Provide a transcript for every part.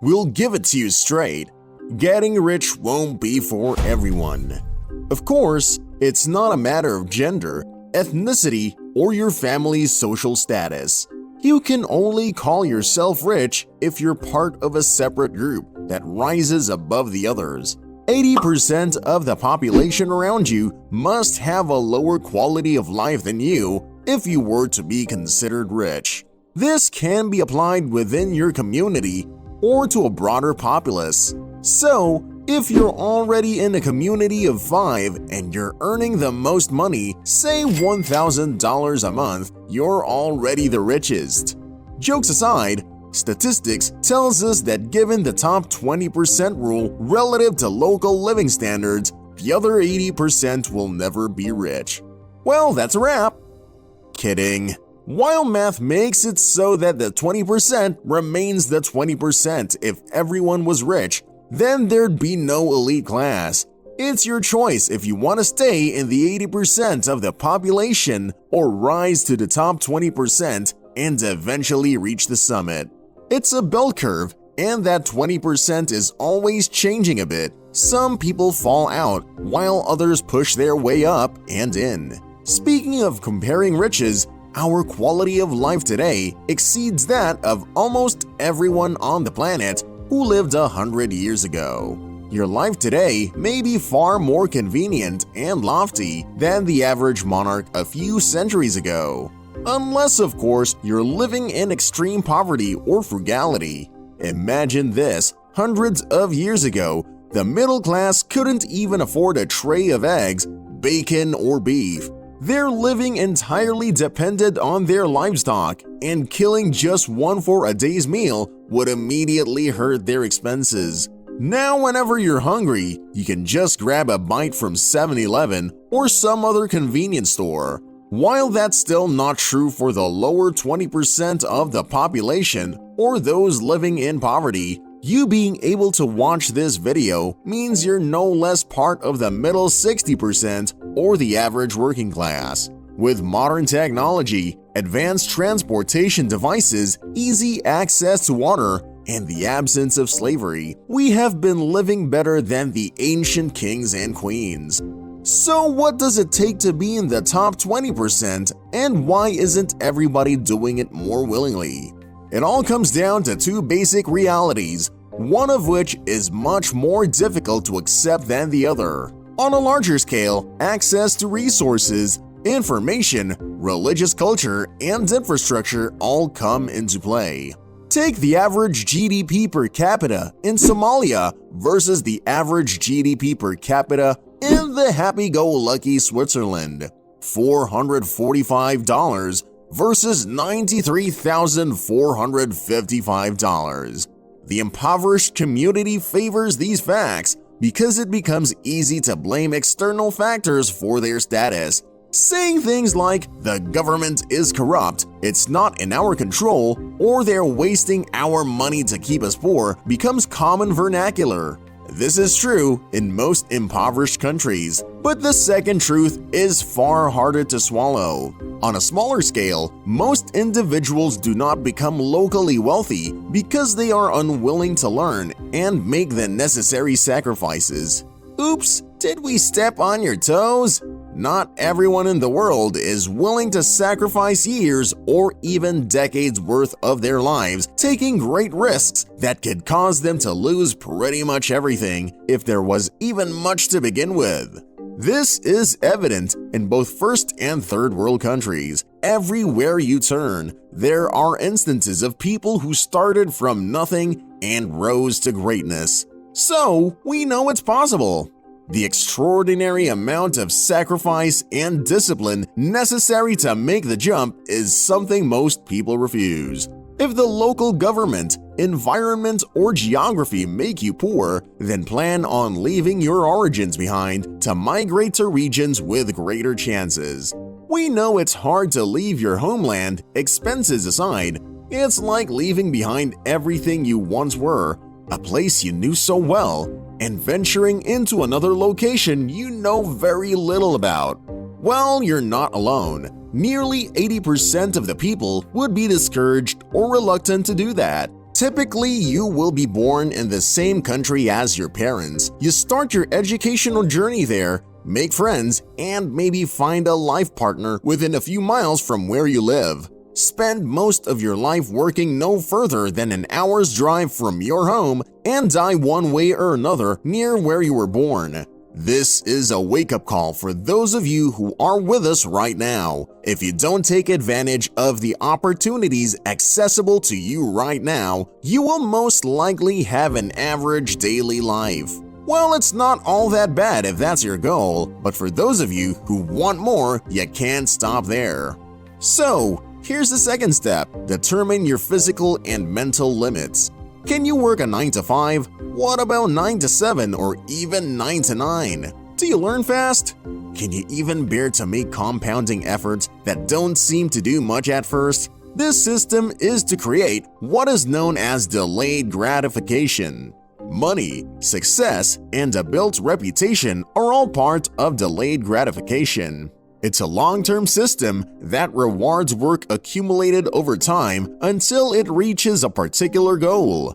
We'll give it to you straight. Getting rich won't be for everyone. Of course, it's not a matter of gender, ethnicity, or your family's social status. You can only call yourself rich if you're part of a separate group that rises above the others. 80% of the population around you must have a lower quality of life than you if you were to be considered rich. This can be applied within your community or to a broader populace. So, if you're already in a community of 5 and you're earning the most money, say $1,000 a month, you're already the richest. Jokes aside, statistics tells us that given the top 20% rule relative to local living standards, the other 80% will never be rich. Well, that's a wrap. Kidding. While math makes it so that the 20% remains the 20% if everyone was rich, then there'd be no elite class. It's your choice if you want to stay in the 80% of the population or rise to the top 20% and eventually reach the summit. It's a bell curve, and that 20% is always changing a bit. Some people fall out, while others push their way up and in. Speaking of comparing riches, our quality of life today exceeds that of almost everyone on the planet who lived 100 years ago. Your life today may be far more convenient and lofty than the average monarch a few centuries ago. Unless, of course, you're living in extreme poverty or frugality. Imagine this: hundreds of years ago, the middle class couldn't even afford a tray of eggs, bacon, or beef. Their living entirely depended on their livestock, and killing just one for a day's meal would immediately hurt their expenses. Now, whenever you're hungry, you can just grab a bite from 7-Eleven or some other convenience store. While that's still not true for the lower 20% of the population or those living in poverty, you being able to watch this video means you're no less part of the middle 60% or the average working class. With modern technology, advanced transportation devices, easy access to water, and the absence of slavery, we have been living better than the ancient kings and queens. So what does it take to be in the top 20%, and why isn't everybody doing it more willingly? It all comes down to two basic realities, one of which is much more difficult to accept than the other. On a larger scale, access to resources, information, religious culture, and infrastructure all come into play. Take the average GDP per capita in Somalia versus the average GDP per capita in the happy-go-lucky Switzerland. $445 versus $93,455. The impoverished community favors these facts because it becomes easy to blame external factors for their status. Saying things like, "the government is corrupt, it's not in our control," or "they're wasting our money to keep us poor" becomes common vernacular. This is true in most impoverished countries, but the second truth is far harder to swallow. On a smaller scale, most individuals do not become locally wealthy because they are unwilling to learn and make the necessary sacrifices. Oops, did we step on your toes? Not everyone in the world is willing to sacrifice years or even decades worth of their lives, taking great risks that could cause them to lose pretty much everything if there was even much to begin with. This is evident in both first and third world countries. Everywhere you turn, there are instances of people who started from nothing and rose to greatness. So, we know it's possible. The extraordinary amount of sacrifice and discipline necessary to make the jump is something most people refuse. If the local government, environment, or geography make you poor, then plan on leaving your origins behind to migrate to regions with greater chances. We know it's hard to leave your homeland, expenses aside. It's like leaving behind everything you once were, a place you knew so well, and venturing into another location you know very little about. Well, you're not alone. Nearly 80% of the people would be discouraged or reluctant to do that. Typically, you will be born in the same country as your parents. You start your educational journey there, make friends, and maybe find a life partner within a few miles from where you live. Spend most of your life working no further than an hour's drive from your home and die one way or another near where you were born. This is a wake-up call for those of you who are with us right now. If you don't take advantage of the opportunities accessible to you right now, you will most likely have an average daily life. Well, it's not all that bad if that's your goal, but for those of you who want more, you can't stop there. So, here's the second step: determine your physical and mental limits. Can you work a 9 to 5? What about 9 to 7 or even 9 to 9? Do you learn fast? Can you even bear to make compounding efforts that don't seem to do much at first? This system is to create what is known as delayed gratification. Money, success, and a built reputation are all part of delayed gratification. It's a long-term system that rewards work accumulated over time until it reaches a particular goal.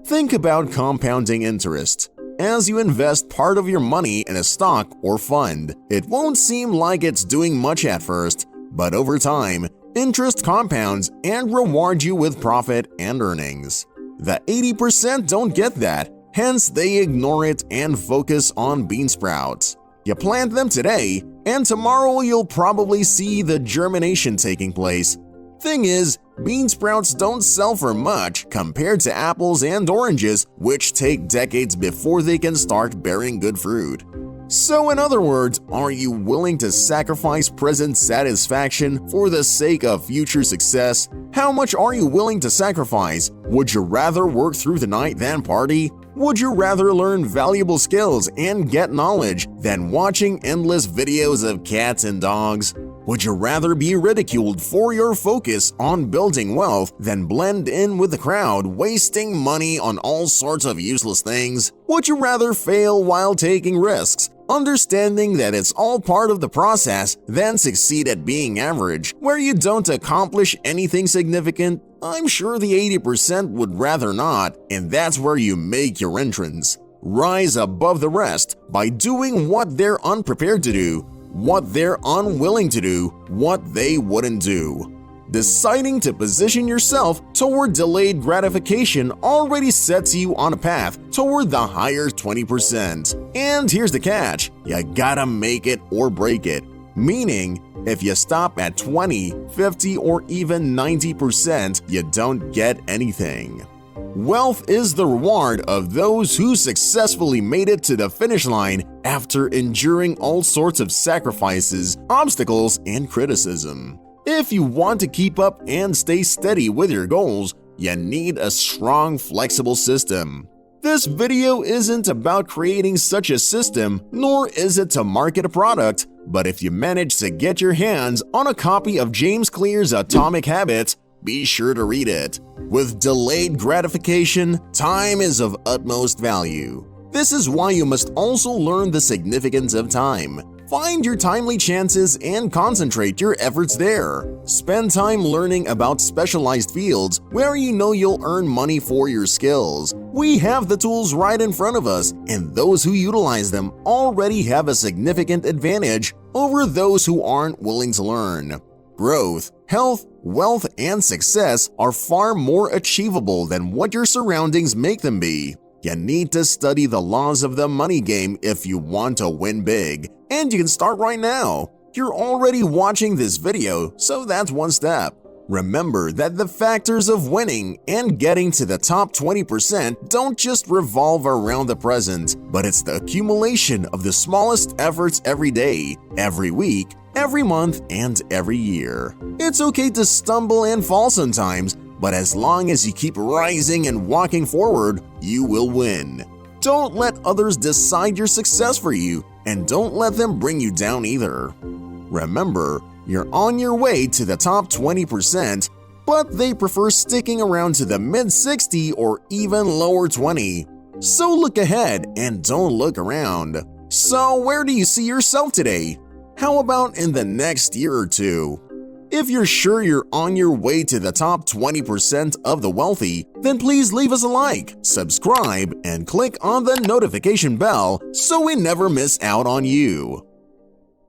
Think about compounding interest. As you invest part of your money in a stock or fund, it won't seem like it's doing much at first, but over time, interest compounds and rewards you with profit and earnings. The 80% don't get that, hence they ignore it and focus on bean sprouts. You plant them today, and tomorrow you'll probably see the germination taking place. Thing is, bean sprouts don't sell for much compared to apples and oranges, which take decades before they can start bearing good fruit. So in other words, are you willing to sacrifice present satisfaction for the sake of future success? How much are you willing to sacrifice? Would you rather work through the night than party? Would you rather learn valuable skills and get knowledge than watching endless videos of cats and dogs? Would you rather be ridiculed for your focus on building wealth than blend in with the crowd, wasting money on all sorts of useless things? Would you rather fail while taking risks, understanding that it's all part of the process, than succeed at being average, where you don't accomplish anything significant? I'm sure the 80% would rather not, and that's where you make your entrance. Rise above the rest by doing what they're unprepared to do, what they're unwilling to do, what they wouldn't do. Deciding to position yourself toward delayed gratification already sets you on a path toward the higher 20%. And here's the catch: you gotta make it or break it. Meaning, if you stop at 20, 50, or even 90%, you don't get anything. Wealth is the reward of those who successfully made it to the finish line after enduring all sorts of sacrifices, obstacles, and criticism. If you want to keep up and stay steady with your goals, you need a strong, flexible system. This video isn't about creating such a system, nor is it to market a product, but if you manage to get your hands on a copy of James Clear's Atomic Habits, be sure to read it. With delayed gratification, time is of utmost value. This is why you must also learn the significance of time. Find your timely chances and concentrate your efforts there. Spend time learning about specialized fields where you know you'll earn money for your skills. We have the tools right in front of us, and those who utilize them already have a significant advantage over those who aren't willing to learn. Growth, health, wealth, and success are far more achievable than what your surroundings make them be. You need to study the laws of the money game if you want to win big, and you can start right now. You're already watching this video, so that's one step. Remember that the factors of winning and getting to the top 20% don't just revolve around the present, but it's the accumulation of the smallest efforts every day, every week, every month, and every year. It's okay to stumble and fall sometimes, but as long as you keep rising and walking forward, you will win. Don't let others decide your success for you, and don't let them bring you down either. Remember, you're on your way to the top 20%, but they prefer sticking around to the mid-60 or even lower 20. So look ahead and don't look around. So where do you see yourself today? How about in the next year or two? If you're sure you're on your way to the top 20% of the wealthy, then please leave us a like, subscribe, and click on the notification bell so we never miss out on you.